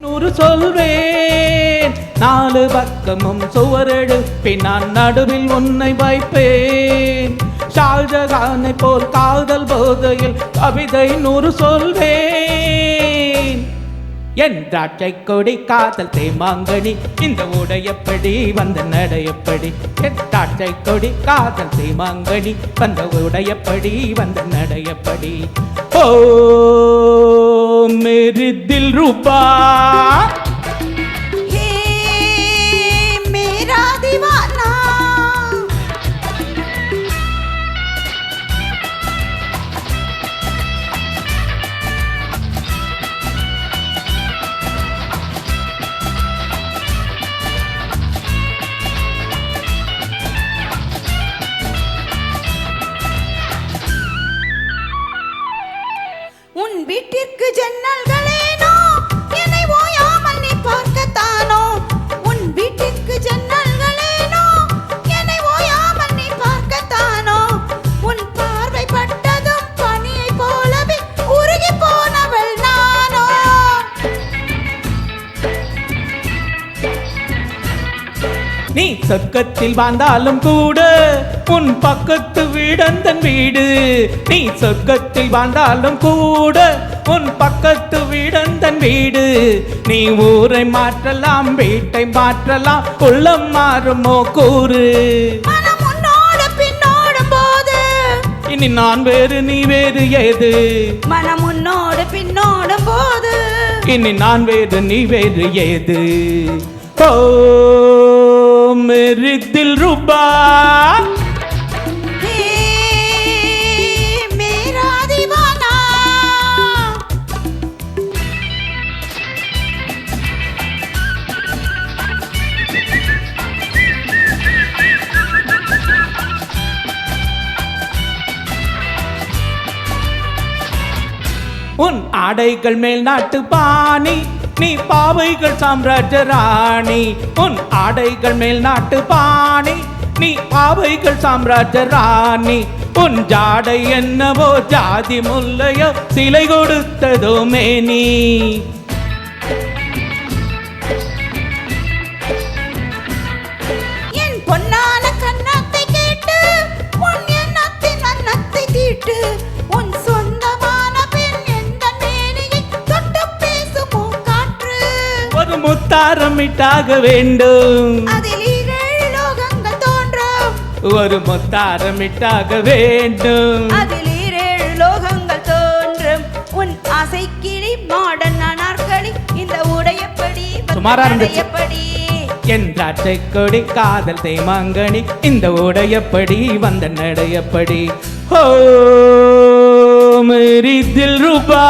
நூறு சொல்வேன், நாலு பக்கமும் சுவரெழுப்பி நான் நடுவில் உன்னை வைப்பேன். ஷாஜகானை போல் காதல் போதையில் கவிதை 100 சொல்வேன். என் திராட்சை கொடி காதல் தேமாங்கனி, இந்த உடையப்படி வந்த நடையப்படி. என் திராட்சை கொடி காதல் தேமாங்கனி, வந்த உடையப்படி வந்த நடையப்படி. ஓ मेरी दिल रूबा, हे मेरा दीवाना. உன் வீட்டிற்கு ஜன்னல்களேனோ என்னை ஓயாமல் நீ பார்க்கத்தானோ. உன் வீட்டிற்கு ஜன்னல்களேனோ என்னை ஓயாமல் நீ பார்க்கத்தானோ. உன் பார்வை பட்டதும் பனியை போலவே உருகி போனவள் நானோ. நீ சொர்க்கத்தில் வாழ்ந்தாலும் கூட உன் பக்கத்து வீடந்தன் வீடு. நீ சொர்க்கத்தில் வாழ்ந்தாலும் கூட உன் பக்கத்து வீடந்தன் வீடு. நீ ஊரை மாற்றலாம், வீட்டை மாற்றலாம், உள்ளம் மாறுமோ கூறு. மனம் உன்னோடு பின்னோடும் போது இனி நான் வேறு நீ வேறு ஏது. மனம் உன்னோடு பின்னோடும் போது இனி நான் வேறு நீ வேறு ஏது. ஓ मेरी दिल रूबा, हे मेरा दीवाना. உன் ஆடைகள் மேல் நாட்டு பாணி, நீ பாவைகள் சாம்ராஜ்ய ராணி. உன் ஆடைகள் மேல் நாட்டு பாணி, நீ பாவைகள் சாம்ராஜ்ய ராணி. உன் ஜாடை என்னவோ ஜாதி முல்லையோ சிலை கொடுத்ததோ மேனி. என் பொன்னான கன்னத்தை கேட்டு உன் எண்ணத்தின் வண்ணத்தை தீட்டு. உன் சொந்தமான பெண் எந்த மேனியை தொட்டு பேசுமோ காற்று. ஒரு முத்தாரமிட்டாக வேண்டும், அதில் 7 லோகங்கள் தோன்றும். ஒரு முத்தாரமிட்டாக வேண்டும், அதில் 7 லோகங்கள் தோன்றும். உன் ஆசைக்கிளி மாடன் நாற்களி, இந்த உடையப்படி சுமாரா இருந்துச்சு. எப்படி என் திராட்சை கொடி காதல் தேமாங்கனி, இந்த உடையப்படி வந்த நடையப்படி. ஓ मेरी दिल रूबा.